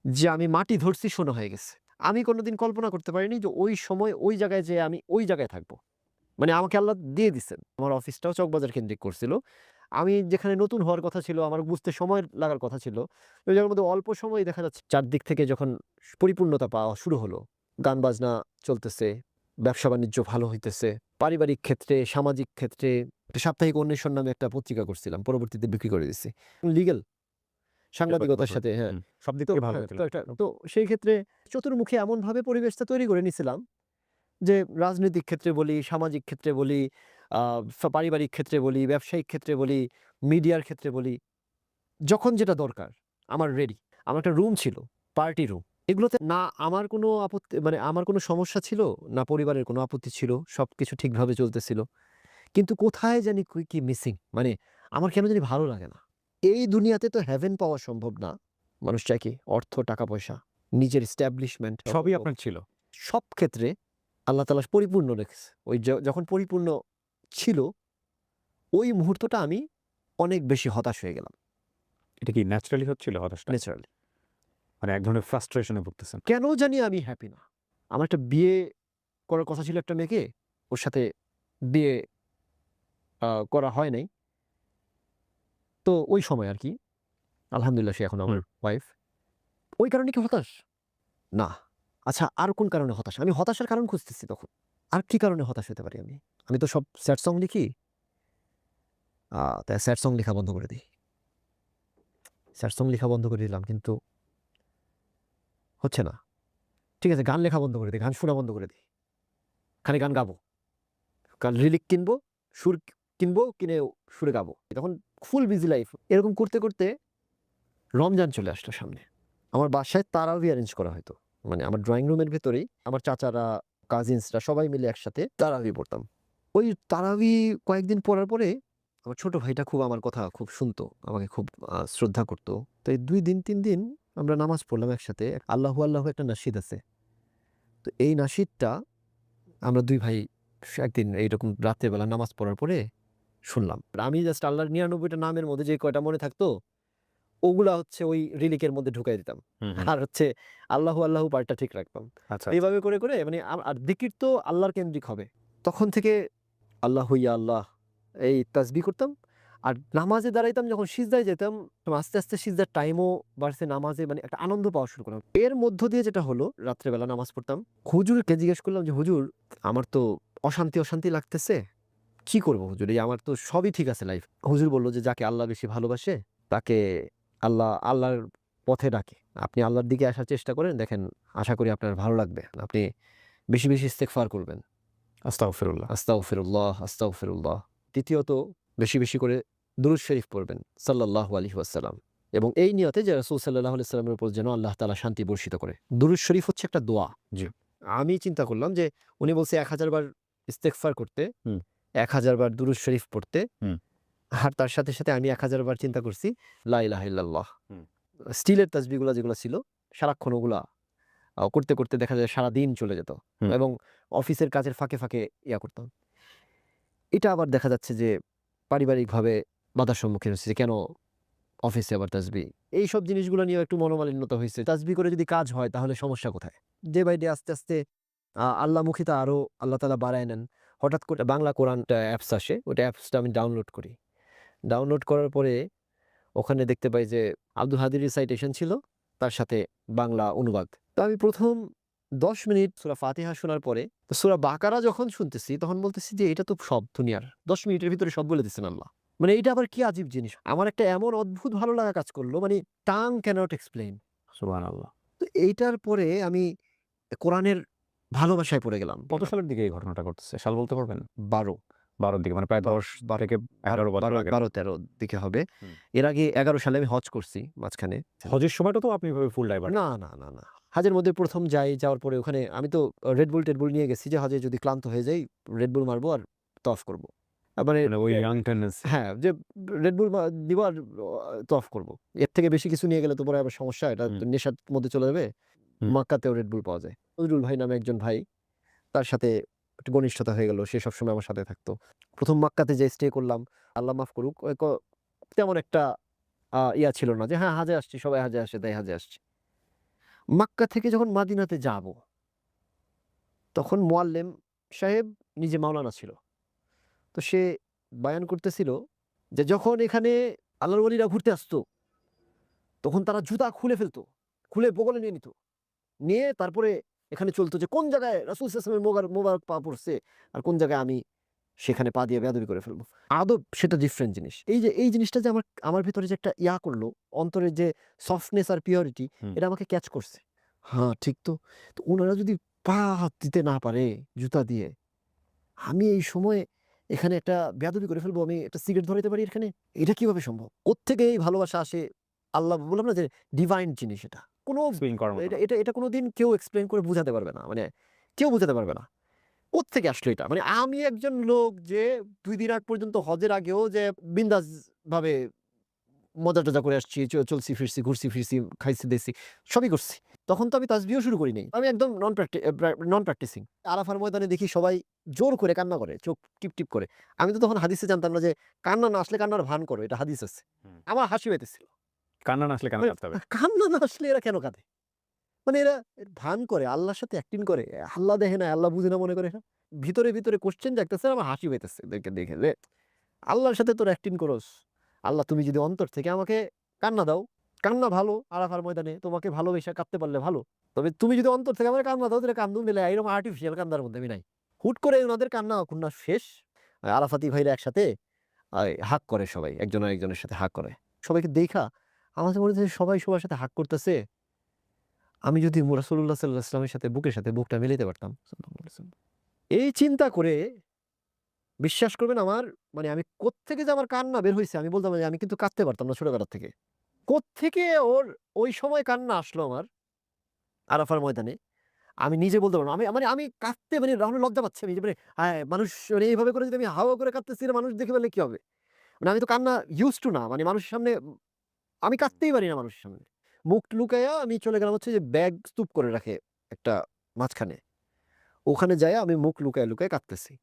যে আমি মাটি ধরছি সোনা হয়ে গেছে। আমি কোনোদিন কল্পনা করতে পারিনি যে ওই সময় ওই জায়গায় যেয়ে আমি ওই জায়গায় থাকবো। মানে আমাকে আল্লাহ দিয়ে দিছেন। আমার অফিসটাও চকবাজার কেন্দ্রিক করছিল। আমি যেখানে নতুন হওয়ার কথা ছিল, আমার বুঝতে সময় লাগার কথা ছিল, ওই জায়গার মধ্যে অল্প সময়েই দেখা যাচ্ছে চারদিক থেকে যখন পরিপূর্ণতা পাওয়া শুরু হলো, গান-বাজনা চলতেছে, ব্যবসা-বাণিজ্য ভালো হইতেছে। পারিবারিক ক্ষেত্রে, সামাজিক ক্ষেত্রে একটা সাপ্তাহিক অন্বেষণ নামে একটা পত্রিকা করছিলাম। পরবর্তীতে বিক্রি করে দিছি। লিগ্যাল সাংবাদিকতার সাথে হ্যাঁ। হুম। সব দিক তো থেকে ভালো হ্যাঁ, হয়েছিল। তো সেই ক্ষেত্রে চতুর্মুখী এমনভাবে পরিবেশটা তৈরি করে নিছিলাম যে রাজনৈতিক ক্ষেত্রে বলি, সামাজিক ক্ষেত্রে বলি, আ পারিবারিক ক্ষেত্রে বলি, ব্যবসায়িক ক্ষেত্রে বলি, মিডিয়ার ক্ষেত্রে বলি, যখন যেটা দরকার আমার রেডি। আমার একটা রুম ছিল, পার্টি রুম। এগুলোতে না আমার কোনো আপত্তি মানে আমার কোনো সমস্যা ছিল, না পরিবারের কোনো আপত্তি ছিল। সবকিছু ঠিকভাবে চলতেছিল। কিন্তু কোথায় জানি কি মিসিং। মানে আমার কেন জানি ভালো লাগে না। এই দুনিয়াতে তো হেভেন পাওয়া সম্ভব না। মানুষ চায় কি? অর্থ, টাকা-পয়সা, নিজের এস্টাবলিশমেন্ট সবই আপনার ছিল। সব ক্ষেত্রে আল্লাহ তাআলা পরিপূর্ণ রেখেছে। ওই যখন পরিপূর্ণ ছিল, ওই মুহূর্তটা আমি অনেক বেশি হতাশ হয়ে গেলাম এটা কি ন্যাচারালি হচ্ছিল হতাশটা? ন্যাচারালি। মানে এক ধরনের ফ্রাস্ট্রেশন এ ভুগতেছেন। কেন জানি আমি হ্যাপি না। আমার একটা বিয়ে করার কথা ছিল একটা মেয়েকে, ওর সাথে বিয়ে করা হয় নাই। তো ওই সময় আরকি। আলহামদুলিল্লাহ সে এখন আমার হুম। ওয়াইফ। ওই কারণে কি হতাশ? না। আচ্ছা আর কোন কারণে হতাশ? আমি হতাশার কারণ খুঁজতেছি তখন। আর কি কারণে হতাশ হতে পারি আমি? আমি তো সব স্যাড সং লিখি। তাই স্যাড সং লেখা বন্ধ করে দেই। স্যাড সং লেখা বন্ধ করে দিলাম কিন্তু হচ্ছে না। ঠিক আছে গান লেখা বন্ধ করে দেই, গান শোনা বন্ধ করে দেই। খালি গান গাবো। লিরিক কিনবো, সুর কিনবো, কিনে সুরে গাবো। তখন ফুল বিজি লাইফ। এরকম করতে রমজান চলে আসলো সামনে। আমার বাসায় তারাবি অ্যারেঞ্জ করা হইতো। মানে আমার ড্রয়িং রুমের ভেতরেই আমার চাচারা, কাজিনসরা সবাই মিলে একসাথে তারাবি পড়তাম। ওই তারাবি কয়েকদিন পড়ার পরে আমার ছোট ভাইটা খুব আমার কথা খুব শুনতো। আমাকে খুব শ্রদ্ধা করত। তো এই ২ দিন ৩ দিন আমরা নামাজ পড়লাম একসাথে। আল্লাহু আল্লাহু একটা নাশিদ আছে। তো এই নাশিদটা আমরা ২ ভাই একদিন এইরকম রাতের বেলা নামাজ পড়ার পরে শুনলাম। আমি জাস্ট আল্লাহর ৯৯ টা নামের মধ্যে যে কয়টা মনে থাকতো, ওগুলা হচ্ছে ওই রিলিকের মধ্যে ঢুকাই দিতাম। হুম, হুম। আর হচ্ছে আল্লাহু আল্লাহু পার্টটা ঠিক রাখতাম। আচ্ছা, আচ্ছা। এইভাবে করে মানে আর যিকির তো আল্লাহর কেন্দ্রিক হবে। তখন থেকে আল্লাহু ইয়া আল্লাহ এই তাসবিহ করতাম। আর নামাজে দাঁড়াইতাম যখন সিজদায় যেতাম, আস্তে সিজদার টাইমও বাড়ছে নামাজে মানে একটা আনন্দ পাওয়া শুরু করলাম। এর মধ্য দিয়ে যেটা হলো রাত্রে বেলা নামাজ পড়তাম। হুজুরকে জিজ্ঞেস করলাম যে, "হুজুর আমার তো অশান্তি লাগতেছে। কি করব হুজুর? এই আমার তো সবই ঠিক আছে লাইফ।" হুজুর বলল যে, "যাকে আল্লাহ বেশি ভালোবাসে তাকে আল্লাহর পথে ডাকে। আপনি আল্লাহর দিকে আসার চেষ্টা করেন। দেখেন আশা করি আপনার ভালো লাগবে। আপনি বেশি ইস্তেগফার করবেন। আস্তাগফিরুল্লাহ। আস্তাগফিরুল্লাহ। দ্বিতীয়ত বেশি করে দুরূদ শরীফ পড়বেন সাল্লাল্লাহু আলাইহি ওয়াসাল্লাম। এবং এই নিয়তে যে রাসূল সাল্লাল্লাহু আলাইহি ওয়াসাল্লামের উপর যেন আল্লাহ তাআলা শান্তি বর্ষিত করে। দুরূদ শরীফ হচ্ছে একটা দোয়া। জি। আমি চিন্তা করলাম যে উনি বলছে ১০০০ বার ইস্তেগফার করতে, হুম। ১০০০ বার দুরূদ শরীফ পড়তে। হুম। আর তার সাথে আমি ১০০০ বার চিন্তা করছি লা ইলাহা ইল্লাল্লাহ। হুম। স্টিলের তাসবিহগুলা যেগুলা ছিল সারাক্ষণ ওগুলা করতে দেখা যায় সারাদিন চলে যেত। হুম। এবং অফিসের কাজের ফাঁকে ইয়া করতাম। এটা আবার দেখা যাচ্ছে যে পারিবারিকভাবে বাধার সম্মুখীন হচ্ছি যে কেন অফিসে আবার তাসবিহ। এইসব জিনিসগুলো নিয়েও একটু মনোমালিন্যতা হইছে। তাসবিহ করে যদি কাজ হয় তাহলে সমস্যা কোথায়? ডে বাই ডে আস্তে আল্লাহমুখিতা আরো আল্লাহ তাআলা বাড়ায় নেন। হঠাৎ করে বাংলা কোরআনটা অ্যাপস আসে। ওটা অ্যাপসটা আমি ডাউনলোড করি। ডাউনলোড করার পরে ওখানে দেখতে পাই যে আব্দুল হাদির রিসাইটেশন ছিল, তার সাথে বাংলা অনুবাদ। তো আমি প্রথম 10 মিনিট সূরা ফাতিহা শোনার পরে সূরা বাকারা যখন শুনতেছি তখন বলতেছি যে এটা তো সব দুনিয়ার 10 মিনিটের ভিতরে সব বলে দিচ্ছেন আল্লাহ। মানে এটা আবার কি আজীব জিনিস। আমার একটা এমন অদ্ভুত ভালো লাগা কাজ করলো, মানে টাং ক্যানট এক্সপ্লেইন। সুবহানাল্লাহ। তো এইটার পরে আমি কোরআনের ভালোবাসায় পড়ে গেলাম। কত সালের দিকে এই ঘটনাটা ঘটছে? সাল বলতে পারবেন? 12 12 র দিকে মানে প্রায় 10 থেকে 11 বছর আগে। 12-13 দিকে হবে। হুম। এর আগে 11 সালে আমি হজ করছি মাঝখানে। হজের সময়টা তো আপনি এভাবে ফুল ডাইভার্ট। না। হাজের মধ্যে ১ম যাওয়ার পরে ওখানে আমি তো রেড বুল নিয়ে গেছি যে হজে যদি ক্লান্ত হয়ে যাই রেড বুল মারবো আর তওয়াফ করব। মানে মানে ওই ইয়াং টেন্ডেন্সি। হ্যাঁ, যে রেড বুল দিব আর তওয়াফ করব। এর থেকে বেশি কিছু নিয়ে গেলে তো পরে আবার সমস্যা, এটা তো নেশার মধ্যে চলে যাবে। হুম। মক্কাতেও রেড বুল পাওয়া যায়। নজরুল ভাই নামে একজন ভাই, তার সাথে একটু ঘনিষ্ঠতা হয়ে গেল। সে সবসময় আমার সাথে থাকতো। ১ম মক্কাতে যেয়ে স্টে করলাম। আল্লাহ মাফ করুক। তেমন একটা ইয়া ছিল না যে হ্যাঁ, হাজে আসছি, সবাই হাজে আসে তাই হাজে আসছি। মক্কা থেকে যখন মাদিনাতে যাব, তখন মোয়াল্লেম সাহেব নিজে মাওলানা ছিল। তো সে বায়ান করতেছিল যে যখন এখানে আল্লাহর ওলিরা ঘুরতে আসতো, তখন তারা জুতা খুলে ফেলতো। খুলে বগলে নিয়ে নিত। নিয়ে তারপরে এখানে চলতো যে কোন জায়গায় রাসূল সাল্লাল্লাহু আলাইহি ওয়াসাল্লামের মোবারক পা পড়ছে আর কোন জায়গায় আমি সেখানে পা দিয়ে বেয়াদবি করে ফেলবো। আদব সেটা ডিফারেন্ট জিনিস। এই জিনিসটা যে আমার ভিতরে যে একটা করলো, অন্তরের যে সফটনেস আর পিউরিটি, হুম। এটা আমাকে ক্যাচ করছে। হ্যাঁ, ঠিক তো। তো উনারা যদি পা হাত দিতে না পারে জুতা দিয়ে, আমি এই সময়ে এখানে একটা বেয়াদবি করে ফেলবো, আমি একটা সিগারেট ধরাইতে পারি এখানে? এটা কিভাবে সম্ভব? কোত্থেকে এই ভালোবাসা আসে? আল্লাহ বললাম না যে ডিভাইন জিনিস এটা। কোনো এক্সপ্লেইন করার মতো এটা না। এটা এটা কোনোদিন কেউ এক্সপ্লেইন করে বুঝাতে পারবে না। মানে কেউ বুঝাতে পারবে না। কোত্থেকে আসলো এটা? মানে আমি একজন লোক যে ২ দিন আগ পর্যন্ত হজের আগেও যে বিন্দাস ভাবে মজা-টজা করে আসছি, চলছি ফিরছি, ঘুরছি ফিরছি, খাইছি-দাইছি, সবই করছি। তখন তো আমি তাসবিহও শুরু করি নাই। আমি একদম নন প্র্যাকটিসিং। আরাফার ময়দানে দেখি সবাই জোর করে কান্না করে, চোখ টিপ করে। আমি তো তখন হাদিসে জানতাম না যে কান্না না আসলে কান্নার ভান করো, এটা হাদিস আছে। হুম। আমার হাসি পাইতেছিল। কান্না না আসলে কেন মানে কাঁদতে হবে? কান্না না আসলে এরা কেন কাঁদে? মানে এরা ভান করে, আল্লাহর সাথে অ্যাক্টিং করে। আল্লাহ দেখে না, আল্লাহ বুঝে না মনে করে এরা। ভিতরে কোয়েশ্চেন জাগতেছে, আমার হাসি পাইতেছে এদেরকে দেখে যে, আল্লাহর সাথে তোরা অ্যাক্টিং করস। আল্লাহ তুমি যদি অন্তর থেকে আমাকে কান্না দাও, কান্না ভালো আরাফার ময়দানে তোমাকে ভালোবেসে কাঁদতে পারলে ভালো। তবে তুমি যদি অন্তর থেকে আমাকে কান্না দাও তাহলে কান্দুম নাইলে এরকম আর্টিফিশিয়াল কান্নার মধ্যে আমি নাই। হুট করে উনাদের কান্না শেষ। আরাফাতি ভাইরা একসাথে হাগ করে সবাই। একজন আরেকজনের সাথে হাগ করে। সবাইকে দেইখা আমার কাছে মনে হচ্ছে সবাই সবার সাথে হাগ করতেছে। আমি যদি রাসূলুল্লাহ সাল্লাল্লাহু আলাইহি ওয়াসাল্লামের সাথে বুকের সাথে বুকটা মিলাইতে পারতাম। এই চিন্তা করে বিশ্বাস করবেন আমার, মানে আমি কোত্থেকে যে আমার কান্না বের হইছে আমি বলতাম যে আমি কিন্তু কাঁদতে পারতাম না ছোটবেলা থেকে। কোত্থেকে ওর ওই সময় কান্না আসলো আমার আরাফার ময়দানে, আমি নিজে বলতে পারব না। আমি কাঁদতে মানে আমার লজ্জা পাচ্ছে। আমি যে মানে মানুষ মানে এইভাবে করে যদি আমি হাওয়া করে কাঁদতেছি না, মানুষ দেখে ফেললে কি হবে? মানে আমি তো কান্না used to না। মানে মানুষের সামনে আমি কাঁদতেই পারি না মানুষের সামনে। মুখ লুকাইয়া আমি চলে গেলাম হচ্ছে যে ব্যাগ স্তূপ করে রাখে একটা মাঝখানে। ওখানে যাইয়া আমি মুখ লুকায়ে কাঁদতেছি।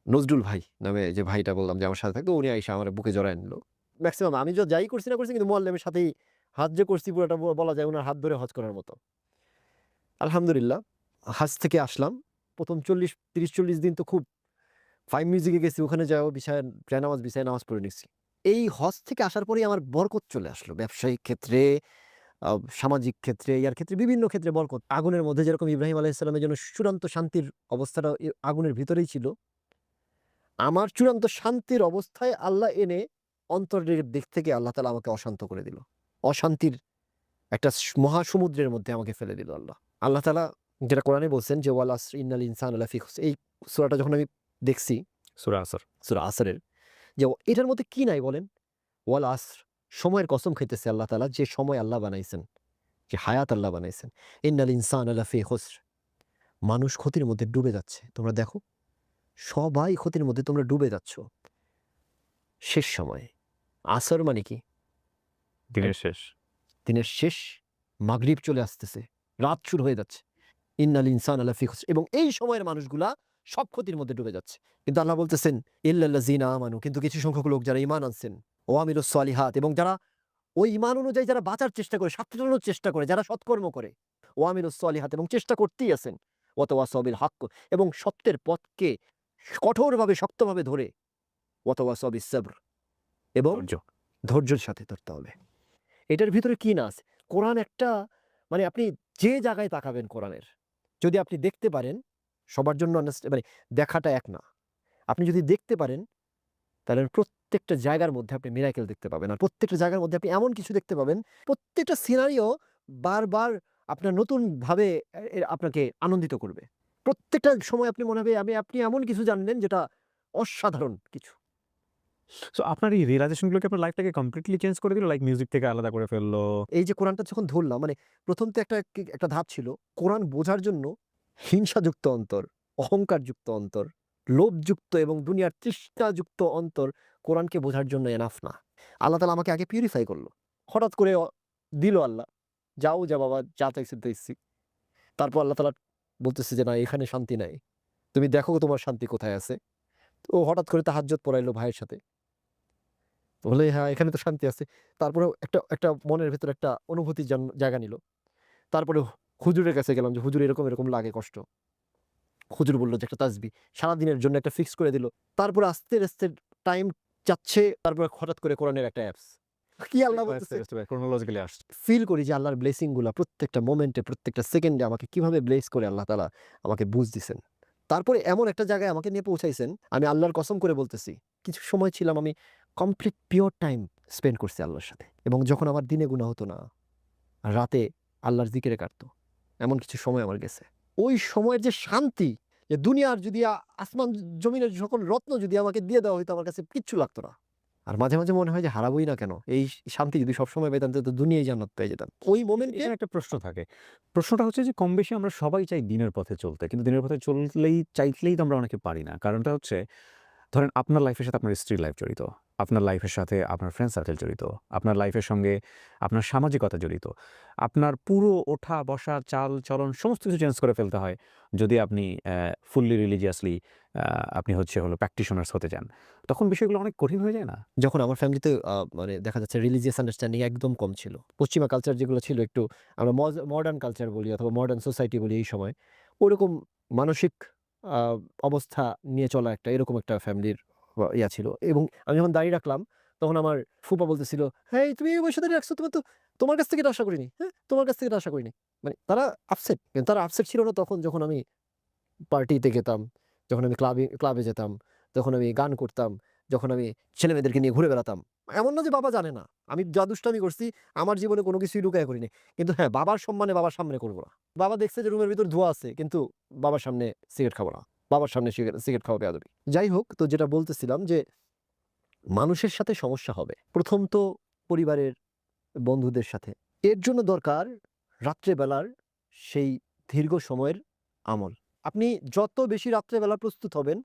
নজরুল ভাই নামে যে ভাইটা বললাম যে আমার সাথে থাকতো, উনি আইসা আমার বুকে জড়ায় নিল। মেক্সিমাম আমি যাই করছি না করছি কিন্তু মোয়াল্লেমের সাথেই হাজ যে করছি পুরাটা বলা যায় উনার হাত ধরে হজ করার মতো। আলহামদুলিল্লাহ হাজ থেকে আসলাম। ১ম ৩০-৪০ দিন তো খুব ফাইন মিউজিকে গেছি। ওখানে যাও বিছায় নামাজ পড়ে নিছি। এই হজ থেকে আসার পরেই আমার বরকত চলে আসলো। ব্যবসায়িক ক্ষেত্রে, আ সামাজিক ক্ষেত্রে, ইয়ার ক্ষেত্রে বিভিন্ন ক্ষেত্রে বরকত। আগুনের মধ্যে যেরকম ইব্রাহিম আলাইহিস সালামের জন্য চূড়ান্ত শান্তির অবস্থাটা আগুনের ভিতরেই ছিল। আমার চূড়ান্ত শান্তির অবস্থায় আল্লাহ এনে অন্তরের দিক থেকে আল্লাহ তাআলা আমাকে অশান্ত করে দিল। অশান্তির একটা মহাসমুদ্রের মধ্যে আমাকে ফেলে দিল আল্লাহ। আল্লাহ তাআলা যেটা কোরআনে বলছেন যে ওয়াল আসরি ইন্নাল ইনসানা লাফি খুসর। এই সূরাটা যখন আমি দেখছি, সূরা আসর। সূরা আসরের, যে এটার মধ্যে কি নাই বলেন? ওয়াল আসর, সময়ের কসম খাইতেছে আল্লাহ তাআলা, যে সময় আল্লাহ বানাইছেন, যে হায়াত আল্লাহ বানাইছেন। ইন্নাল ইনসানা লাফি খুসর, মানুষ ক্ষতির মধ্যে ডুবে যাচ্ছে। তোমরা দেখো, সবাই ক্ষতির মধ্যে তোমরা ডুবে যাচ্ছ। শেষ সময়ে। আসর মানে কি? দিনের শেষ। দিনের শেষ, মাগরিব চলে আসতেছে, রাত শুরু হয়ে যাচ্ছে। ইন্নাল ইনসানা লাফি খুসর, এবং এই সময়ের মানুষগুলা সব ক্ষতির মধ্যে ডুবে যাচ্ছে। কিন্তু আল্লাহ বলতেছেন ইল্লাল্লাযিনা আমানু, কিন্তু কিছু সংখ্যক লোক যারা ঈমান আনছেন, ওয়া আমিলুস সলিহাত, এবং যারা ওই ঈমান অনুযায়ী যারা বাঁচার চেষ্টা করে, সাবধানের চেষ্টা করে, যারা সৎকর্ম করে, ওয়া আমিলুস সলিহাত, এবং চেষ্টা করতেই আছেন, ওয়া তাওয়াসাউ বিল হক, এবং সত্যের পথকে কঠোরভাবে শক্তভাবে ধরে, ওয়া তাওয়াসাউ বিস সাবর, এবং ধৈর্য। ধৈর্যের সাথে ধরতে হবে। এটার ভিতরে কি না আছে? কোরআন একটা মানে আপনি যে জায়গায় তাকাবেন কোরআনের, যদি আপনি দেখতে পারেন, সবার জন্য মানে দেখাটা এক না। আপনি যদি দেখতে পারেন, তাহলে প্রত্যেকটা জায়গার মধ্যে আপনি মিরাকেল দেখতে পাবেন। আর প্রত্যেকটা জায়গার মধ্যে আপনি এমন কিছু দেখতে পাবেন, প্রত্যেকটা সিনারিও বারবার আপনার নতুনভাবে আপনাকে আনন্দিত করবে। প্রত্যেকটা সময় আপনি মনে হবে আপনি এমন কিছু জানলেন যেটা অসাধারণ কিছু। সো আপনার এই রিয়ালাইজেশন গুলো কি আপনার লাইফটাকে কমপ্লিটলি চেঞ্জ করে দিল? লাইক মিউজিক থেকে আলাদা করে ফেললো? এই যে কোরআনটা যখন ধরলাম মানে ১ম তো একটা ধাপ ছিল। কোরআন বোঝার জন্য হিংসাযুক্ত অন্তর, অহংকারযুক্ত অন্তর, লোভযুক্ত এবং দুনিয়ার তৃষ্ণাযুক্ত অন্তর কোরআনকে বোঝার জন্য এনাফ না। আল্লাহ তাআলা আমাকে আগে পিউরিফাই করল। হঠাৎ করে দিল আল্লাহ। যাও যা বাবা যা চাইছি তাইছি। তারপর আল্লাহ তাআলা বলতেছে যে, "না এখানে শান্তি নাই। তুমি দেখো তোমার শান্তি কোথায় আছে?" ও হঠাৎ করে তাহাজ্জুদ পড়াইলো ভাইয়ের সাথে। তো বলে, "হ্যাঁ, এখানে তো শান্তি আছে।" তারপরেও একটা একটা মনের ভেতরে একটা অনুভূতির জায়গা নিল। তারপরে হুজুরের কাছে গেলাম যে, "হুজুর এরকম লাগে কষ্ট।" হুজুর বলল যে, "একটা তাসবিহ।" সারাদিনের জন্য একটা ফিক্স করে দিল। তারপরে আস্তে টাইম যাচ্ছে। তারপরে হঠাৎ করে কোরআনের একটা অ্যাপস। কি আল্লাহ বলতেছে? ক্রোনোলজিক্যালি আসছে। ফিল করি যে আল্লাহর ব্লেসিং গুলা প্রত্যেকটা মোমেন্টে, প্রত্যেকটা সেকেন্ডে আমাকে কিভাবে ব্লেস করে আল্লাহ তাআলা আমাকে বুঝ দিছেন। তারপরে এমন একটা জায়গায় আমাকে নিয়ে পৌঁছাইছেন, আমি আল্লাহর কসম করে বলতেছি, কিছু সময় ছিলাম আমি কমপ্লিট পিওর টাইম স্পেন্ড করছি আল্লাহর সাথে। এবং যখন আমার দিনে গুনাহ হতো না, রাতে আল্লাহর জিকিরে কাটতো। এমন কিছু সময় আমার গেছে। ওই সময়ের যে শান্তি, যে দুনিয়ার যদি আসমান জমিনের সকল রত্ন যদি আমাকে দিয়ে দেওয়া হইতো আমার কাছে কিচ্ছু লাগতো না। আর মাঝে মনে হয় যে হারাবোই না কেন? এই শান্তি যদি সবসময় পেতাম তাহলে তো দুনিয়ায় জান্নাত পেয়ে যেতাম। ওই মোমেন্টে এখানে একটা প্রশ্ন থাকে। প্রশ্নটা হচ্ছে যে কম বেশি আমরা সবাই চাই দিনের পথে চলতে। কিন্তু দিনের পথে চাইলেই তো আমরা অনেকে পারি না। কারণটা হচ্ছে ধরেন আপনার লাইফের সাথে আপনার স্ত্রীর লাইফ জড়িত। আপনার লাইফের সাথে আপনার ফ্রেন্ড সার্কেল জড়িত। আপনার লাইফের সঙ্গে আপনার সামাজিকতা জড়িত। আপনার পুরো ওঠা, বসা, চাল-চলন সমস্ত কিছু চেঞ্জ করে ফেলতে হয় যদি আপনি ফুললি রিলিজিয়াসলি আপনি হলো প্র্যাকটিশনার্স হতে চান। তখন বিষয়গুলো অনেক কঠিন হয়ে যায় না? যখন আমার ফ্যামিলিতে মানে দেখা যাচ্ছে রিলিজিয়াস আন্ডারস্ট্যান্ডিং একদম কম ছিল। পশ্চিমা কালচার যেগুলো ছিল একটু আমরা মডার্ন কালচার বলি অথবা মডার্ন সোসাইটি বলি এই সময়। ওরকম মানসিক আ অবস্থা নিয়ে চলা এরকম একটা ফ্যামিলির ইয়া ছিল। এবং আমি যখন দাঁড়িয়ে রাখলাম তখন আমার ফুপা বলতেছিল, "হেই তুমি এই বয়সে দাঁড়িয়ে রাখছো তোমার কাছ থেকে এটা আশা করিনি। হ্যাঁ? তোমার কাছ থেকে এটা আশা করিনি।" মানে তারা আপসেট। কিন্তু তারা আপসেট ছিল না তখন যখন আমি পার্টিতে যেতাম, যখন আমি ক্লাবে যেতাম, যখন আমি গান করতাম, যখন আমি ছেলেমেয়েদেরকে নিয়ে ঘুরে বেড়াতাম। এমন না যে বাবা জানে না। আমি যা দুষ্টামি করছি আমার জীবনে কোনো কিছুই লুকায়া করিনি। কিন্তু হ্যাঁ, বাবার সম্মানে বাবার সামনে করব না। বাবা দেখছে যে রুমের ভিতর ধোঁয়া আছে কিন্তু বাবার সামনে সিগারেট খাবো না। বাবার সামনে সিগারেট খাওয়া বেয়াদবি। যাই হোক তো যেটা বলতেছিলাম যে মানুষের সাথে সমস্যা হবে। ১ম তো পরিবারের বন্ধুদের সাথে। এর জন্য দরকার রাত্রে বেলার সেই দীর্ঘ সময়ের আমল। আপনি যত বেশি রাত্রে বেলা প্রস্তুত হবেন,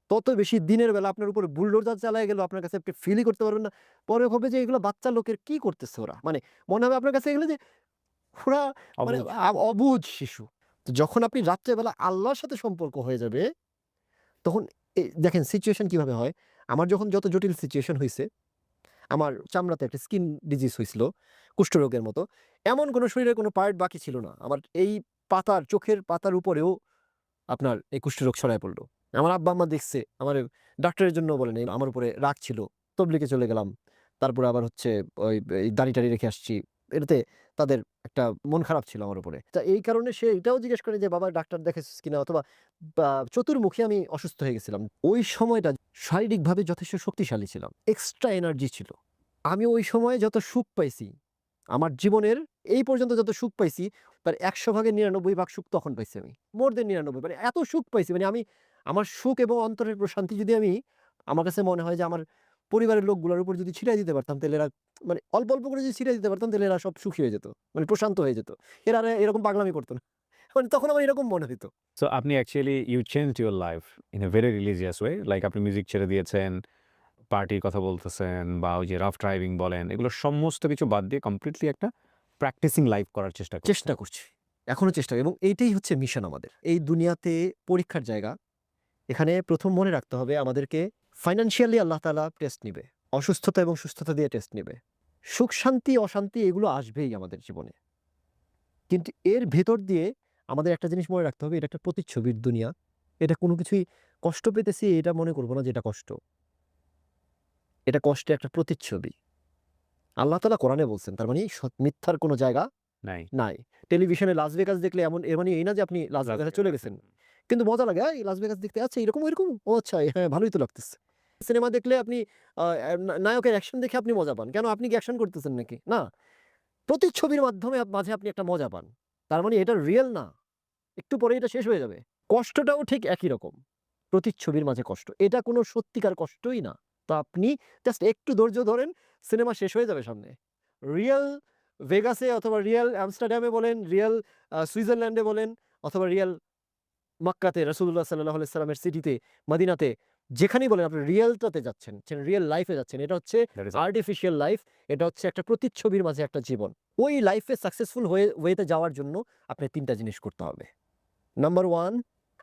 তত বেশি দিনের বেলা আপনার উপরে বুলডোজার চালায়া গেলেও আপনার কাছে আপনি ফিলই করতে পারবেন না। পরে হবে যে এগুলো বাচ্চা লোকের কি করতেছে ওরা? মানে মনে হবে আপনার কাছে এগুলো যে ওরা মানে অবুঝ। অবুঝ শিশু। তো যখন আপনি রাত্রে বেলা আল্লাহর সাথে সম্পর্ক হয়ে যাবে, তখন দেখেন সিচুয়েশন কিভাবে হয়? আমার যখন যত জটিল সিচুয়েশন হইছে আমার চামড়াতে একটা স্কিন ডিজিজ হইছিল, কুষ্ঠরোগের মতো। এমন কোনো শরীরের কোনো পার্ট বাকি ছিল না। আমার এই চোখের পাতার উপরেও আপনার এই কুষ্ঠরোগ ছড়ায় পড়ল। আমার আব্বা-আম্মা দেখছে, আমারে ডাক্তারের জন্যও বলে নাই। আমার উপরে রাগ ছিল। তবলিগে চলে গেলাম। তারপরে আবার হচ্ছে ওই এই দাড়ি-টাড়ি রেখে আসছি। এটাতে তাদের একটা মন খারাপ ছিল আমার উপরে। তা এই কারণে সে এটাও জিজ্ঞেস করে যে, "বাবা ডাক্তার দেখাইছিস কিনা?" অথবা চতুর্মুখী আমি অসুস্থ হয়ে গেছিলাম। ওই সময়টা শারীরিকভাবে যথেষ্ট শক্তিশালী ছিলাম। এক্সট্রা এনার্জি ছিল। আমি ওই সময়ে যত সুখ পাইছি, আমার জীবনের এই পর্যন্ত যত সুখ পাইছি, তার ১০০ ভাগের ৯৯ ভাগ সুখ তখন পাইছি আমি। মোর দেন ৯৯ মানে এত সুখ পাইছি মানে আমার সুখ এবং অন্তরের প্রশান্তি যদি আমার কাছে মনে হয় যে আমার পরিবারের লোকগুলোর উপর যদি ছিটায় দিতে পারতাম তাহলে এরা মানে অল্প করে যদি ছিটায় দিতে পারতাম তাহলে এরা সব সুখী হয়ে যেত। মানে প্রশান্ত হয়ে যেত। এরা আর এরকম পাগলামি করত না। মানে তখন আমার এরকম মনে হইতো। সো আপনি actually you changed your life in a very religious way. Like আপনি মিউজিক ছেড়ে দিয়েছেন, পার্টির কথা বলতেছেন বা ওই যে রাফ ড্রাইভিং বলেন, এগুলো সমস্ত কিছু বাদ দিয়ে কমপ্লিটলি একটা প্র্যাকটিসিং লাইফ করার চেষ্টা চেষ্টা করছেন। করছি। এখনো চেষ্টা এবং এইটাই হচ্ছে মিশন আমাদের। এই দুনিয়াতে পরীক্ষার জায়গা। এখানে ১ম মনে রাখতে হবে আমাদেরকে ফাইন্যান্সিয়ালি আল্লাহ তাআলা টেস্ট নিবে। অসুস্থতা এবং সুস্থতা দিয়ে টেস্ট নিবে। সুখ শান্তি, অশান্তি এগুলো আসবেই আমাদের জীবনে। কিন্তু এর ভেতর দিয়ে আমাদের একটা জিনিস মনে রাখতে হবে এটা একটা প্রতিচ্ছবির দুনিয়া। এটা কোনো কিছুই কষ্ট পেতেছি এটা মনে করব না যে এটা কষ্ট। এটা কষ্টের একটা প্রতিচ্ছবি। আল্লাহ তাআলা কোরআনে বলছেন, তার মানে মিথ্যার কোনো জায়গা নাই। নাই। টেলিভিশনে লাস ভেগাস দেখলে এর মানে এই না যে আপনি লাস ভেগাসে চলে গেছেন। কিন্তু মজা লাগে, এই লাস ভেগাস দেখতে আচ্ছা এরকম ওইরকম, ও আচ্ছা হ্যাঁ ভালোই তো লাগতেছে। সিনেমা দেখলে আপনি নায়কের অ্যাকশন দেখে আপনি মজা পান। কেন, আপনি কি অ্যাকশন করতেছেন নাকি? না। প্রতিচ্ছবির মাধ্যমে মাঝে আপনি একটা মজা পান। তার মানে এটা রিয়েল না। একটু পরেই এটা শেষ হয়ে যাবে। কষ্টটাও ঠিক একই রকম। প্রতিচ্ছবির মাঝে কষ্ট। এটা কোনো সত্যিকার কষ্টই না। তো আপনি জাস্ট একটু ধৈর্য ধরেন, সিনেমা শেষ হয়ে যাবে সামনে। রিয়াল ভেগাসে অথবা রিয়াল আমস্টারডামে বলেন, রিয়াল সুইজারল্যান্ডে বলেন অথবা রিয়াল মক্কাতে রাসূলুল্লাহ সাল্লাল্লাহু আলাইহি সাল্লামের সিটিতে, মদিনাতে, যেখানেই বলেন আপনি রিয়ালটাতে যাচ্ছেন, রিয়াল লাইফে যাচ্ছেন। এটা হচ্ছে That is আর্টিফিশিয়াল লাইফ। এটা হচ্ছে একটা প্রতিচ্ছবির মাঝে একটা জীবন। ওই লাইফে সাকসেসফুল ওয়েতে যাওয়ার জন্য আপনি ৩ টা জিনিস করতে হবে। নাম্বার 1,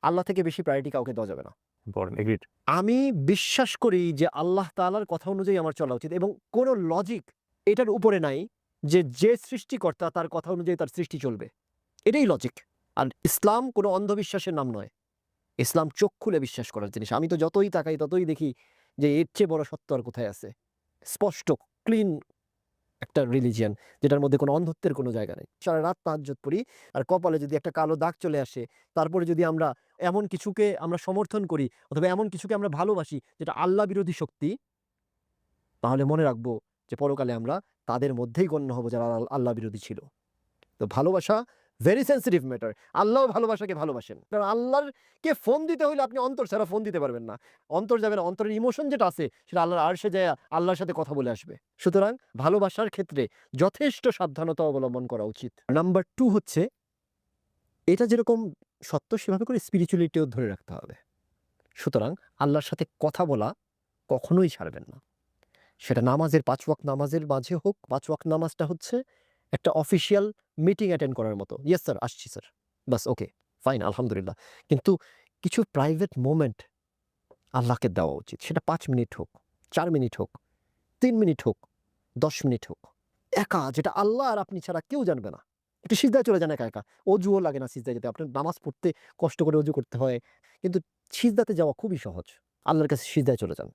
আল্লাহ থেকে বেশি প্রায়োরিটি কাউকে দেওয়া যাবে না। Important, agreed. আমি বিশ্বাস করি যে আল্লাহ তাআলার কথা অনুযায়ী আমার চলা উচিত এবং কোনো লজিক এটার উপরে নাই যে সৃষ্টিকর্তা তার কথা অনুযায়ী তার সৃষ্টি চলবে। এটাই লজিক। আর ইসলাম কোনো অন্ধবিশ্বাসের নাম নয়। ইসলাম চোখ খুলে বিশ্বাস করার জিনিস। আমি তো যতই তাকাই ততই দেখি যে এর চেয়ে বড় সত্য আর কোথায় আছে। স্পষ্ট, ক্লিন একটা রিলিজিয়ন যেটার মধ্যে কোনো অন্ধত্বের কোনো জায়গা নেই। সারারাত তাহাজ্জুদ পড়ি আর কপালে যদি একটা কালো দাগ চলে আসে, তারপরে যদি আমরা এমন কিছুকে আমরা সমর্থন করি অথবা এমন কিছুকে আমরা ভালোবাসি যেটা আল্লাহ বিরোধী শক্তি, তাহলে মনে রাখবো যে পরকালে আমরা তাদের মধ্যেই গণ্য হব যারা আল্লাহ বিরোধী ছিল। তো ভালোবাসা ভেরি সেনসিটিভ ম্যাটার। আল্লাহও ভালোবাসাকে ভালোবাসেন। কারণ আল্লাহরকে ফোন দিতে হইলে আপনি অন্তর ছাড়া ফোন দিতে পারবেন না। অন্তর যাবে না। অন্তরের ইমোশন যেটা আছে সেটা আল্লাহর আরশে যায়া আল্লাহর সাথে কথা বলে আসবে। সুতরাং ভালোবাসার ক্ষেত্রে যথেষ্ট সাবধানতা অবলম্বন করা উচিত। নাম্বার 2 হচ্ছে এটা যেরকম সত্য সেভাবে করে স্পিরিচুয়ালিটিও ধরে রাখতে হবে। সুতরাং আল্লাহর সাথে কথা বলা কখনোই ছাড়বেন না। সেটা নামাজের ৫ ওয়াক্ত নামাজের মাঝে হোক, ৫ ওয়াক্ত নামাজটা হচ্ছে একটা অফিসিয়াল মিটিং অ্যাটেন্ড করার মতো। ইয়েস স্যার, আসছি স্যার। বাস ওকে, ফাইন, আলহামদুলিল্লাহ। কিন্তু কিছু প্রাইভেট মোমেন্ট আল্লাহকে দেওয়া উচিত। সেটা ৫ মিনিট হোক, ৪ মিনিট হোক, ৩ মিনিট হোক, ১০ মিনিট হোক। একা, যেটা আল্লাহ আর আপনি ছাড়া কেউ জানবে না। একটু সিজদায় চলে যান একা, একা। অজুও লাগে না সিজদায় যেতে। আপনার নামাজ পড়তে কষ্ট করে অজু করতে হয়। কিন্তু সিজদাতে যাওয়া খুবই সহজ। আল্লাহর কাছে সিজদায় চলে যান।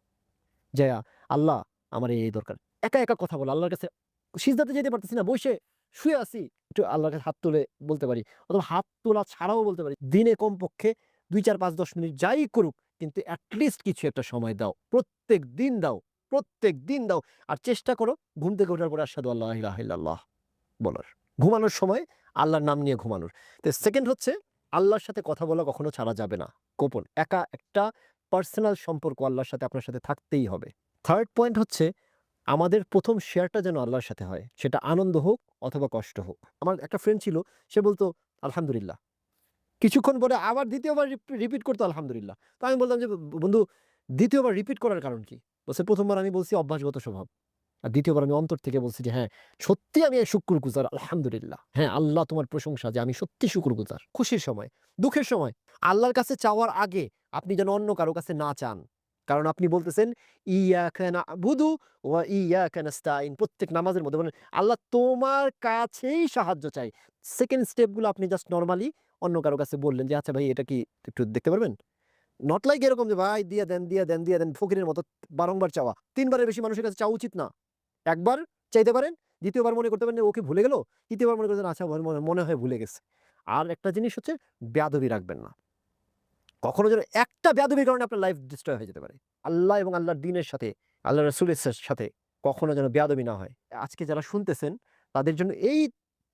যায়া, আল্লাহ আমার এই দরকার। একা, একা কথা বলা আল্লাহর কাছে। সিজদাতে যেতে পারতেছি না, বইসে শুয়ে আছি। একটু আল্লাহর কাছে হাত তুলে বলতে পারি অথবা হাত তোলা ছাড়াও বলতে পারি। দিনে কমপক্ষে ২, ৪, ৫, ১০ মিনিট যাই করুক কিন্তু এট লিস্ট কিছু একটা সময় দাও। প্রত্যেক দিন দাও, প্রত্যেক দিন দাও। আর চেষ্টা করো ঘুম থেকে ওঠার পরে আশহাদু আল্লা ইলাহা ইল্লাল্লাহ বলার। ঘুমানোর সময় আল্লাহর নাম নিয়ে ঘুমানোর। তো সেকেন্ড হচ্ছে আল্লাহর সাথে কথা বলা কখনো ছাড়া যাবে না। গোপন একা একটা পার্সোনাল সম্পর্ক আল্লাহর সাথে আপনার সাথে থাকতেই হবে। থার্ড পয়েন্ট হচ্ছে আমাদের ১ম শেয়ারটা যেন আল্লাহর সাথে হয়। সেটা আনন্দ হোক অথবা কষ্ট হোক। আমার একটা ফ্রেন্ড ছিল, সে বলতো আলহামদুলিল্লাহ। কিছুক্ষণ পরে আবার ২য় বার রিপিট করতো আলহামদুলিল্লাহ। তো আমি বললাম যে, বন্ধু ২য় বার রিপিট করার কারণ কি?" বলছে, "১ম বার আমি বলছি অভ্যাসগত স্বভাব। আর ২য় বার আমি অন্তর থেকে বলছি যে, হ্যাঁ, সত্যি আমি শুকরগুজার আলহামদুলিল্লাহ। হ্যাঁ, আল্লাহ তোমার প্রশংসা যে আমি সত্যি শুকরগুজার।" খুশির সময়, দুঃখের সময় আল্লাহর কাছে চাওয়ার আগে আপনি যেন অন্য কারো কাছে না চান। কারণ আপনি বলতেছেন ইয়াকা না'বুদু ওয়া ইয়াকা নাস্তাইন। প্রত্যেক নামাজের মধ্যে বলেন, "আল্লাহ তোমার কাছেই সাহায্য চাই।" সেকেন্ড স্টেপগুলো আপনি জাস্ট নরমালি অন্য কারো কাছে বললেন যে, "আচ্ছা ভাই এটা কি একটু দেখতে পারবেন?" নট লাইক এরকম যে, "ভাই দিয়ে দেন, দিয়ে দেন, দিয়ে দেন।" ফকিরের মতো বারংবার চাওয়া। ৩ বারের বেশি মানুষের কাছে চাওয়া উচিত না। একবার চাইতে পারেন, ২য় বার মনে করতে পারেন ও কি ভুলে গেল? ৩য় বার মনে করছেন আচ্ছা মনে হয় ভুলে গেছে। আর একটা জিনিস হচ্ছে বেয়াদবি রাখবেন না। কখনো যেন একটা বেয়াদবির কারণে আপনার লাইফ ডিস্ট্রয় হয়ে যেতে পারে। আল্লাহ এবং আল্লাহর দ্বীনের সাথে, আল্লাহর রাসূলের সাথে কখনো যেন বেয়াদবি না হয়। আজকে যারা শুনতেছেন তাদের জন্য এই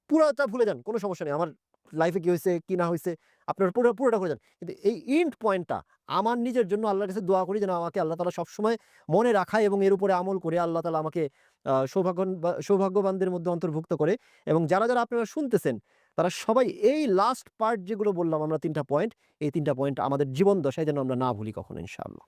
পুরাটা ভুলে যান। কোনো সমস্যা নেই। আমার লাইফে কি হইছে, কি না হইছে আপনার পুরোটা ভুলে যান। কিন্তু এই এন্ড পয়েন্টটা আমার নিজের জন্য আল্লাহর কাছে দোয়া করি যেন আমাকে আল্লাহ তাআলা সবসময় মনে রাখায় এবং এর উপরে আমল করে আল্লাহ তাআলা আমাকে সৌভাগ্যবানদের মধ্যে অন্তর্ভুক্ত করে এবং যারা আপনারা শুনতেছেন তারা সবাই এই লাস্ট পার্ট যেগুলো বললাম আমরা ৩ টা পয়েন্ট, এই ৩ টা পয়েন্ট আমাদের জীবন দশায় যেন আমরা না ভুলি কখনো ইনশাআল্লাহ।